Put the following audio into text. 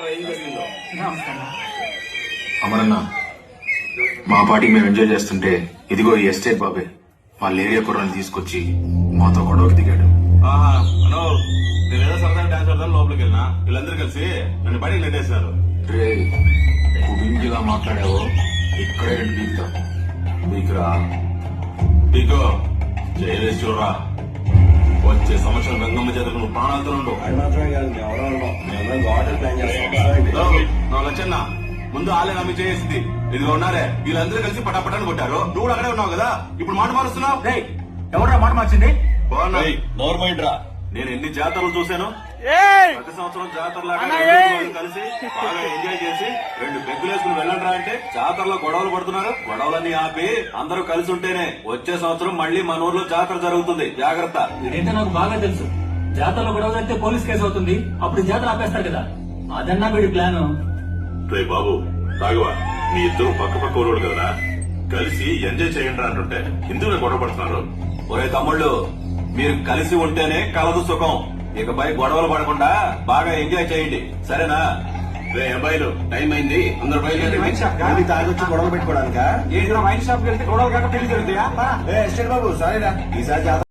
ఏం జరిగిందో. అమరన్న, మా పార్టీకి మేము ఎంజాయ్ చేస్తుంటే ఇదిగో ఈ ఎస్టేట్ బాబే వాళ్ళ ఏరియా కుర్రాన్ని తీసుకొచ్చి మాతో గొడవకి దిగాడు. అనో నేనేదో సరదా డాన్స్ ఆడదాం లోపలికి వెళ్ళినా వీళ్ళందరూ కలిసి నన్ను బడికి నెట్టేశారు. రే కుడింగిలా మాట్లాడావో ఇక్కడే రెండు పీకుతా. మీకురా పీకో జయలేసి చూడరా. వచ్చే సంవత్సరం గంగమ్మ చేతులకు నువ్వు ప్రాణాలతో ఉండు. నువ్వు లచ్చన్న ముందు ఆలే నమ్మి చేసింది ఇదిగో ఉన్నారే వీళ్ళందరూ కలిసి పటాపటాన్ని కొట్టారు. నువ్వు కూడా అక్కడే ఉన్నావు కదా, ఇప్పుడు మాట మారుస్తున్నావు. ఎవరా మాట మార్చింది? నోర్మైండ్రా, నేను ఎన్ని జాతరలు చూశాను. ప్రతి సంవత్సరం జాతరలాగా కలిసి బాగా ఎంజాయ్ చేసి రెండు పెగ్గులేసుకుని వెళ్ళండిరా అంటే జాతరలో గొడవలు పడుతున్నారు. గొడవలన్నీ ఆపి అందరూ కలిసి ఉంటేనే వచ్చే సంవత్సరం మళ్ళీ మన ఊర్లో జాతర జరుగుతుంది. జాగ్రత్త. ఇదైతే నాకు బాగా తెలుసు. జాతరలో గొడవ జరిగితే పోలీస్ కేసు అవుతుంది, అప్పుడు జాతర ఆపేస్తారు కదా. అదన్నా వీడి ప్లాన్. రే బాబు రాఘవ, మీ ఇద్దరు పక్క పక్క ఊరోడు కదరా, కలిసి ఎంజాయ్ చేయండి అంటుంటే ఎందుకు గొడవ పడుతున్నారు? ఒరే తమ్ముళ్ళు, మీరు కలిసి ఉంటేనే కలదు సుఖం. ఇకపై గొడవలు పడకుండా బాగా ఎంజాయ్ చేయండి, సరేనా? రే అబ్బాయిలు, టైం అయింది, అందరూ బయలుదేరి తాగొచ్చి గొడవ పెట్టుకోవడానికా? వైన్ షాప్ వెళ్తే గొడవలు కాక పెళ్లి జరుగుతాయా? బాబు సారీరా, ఈసారి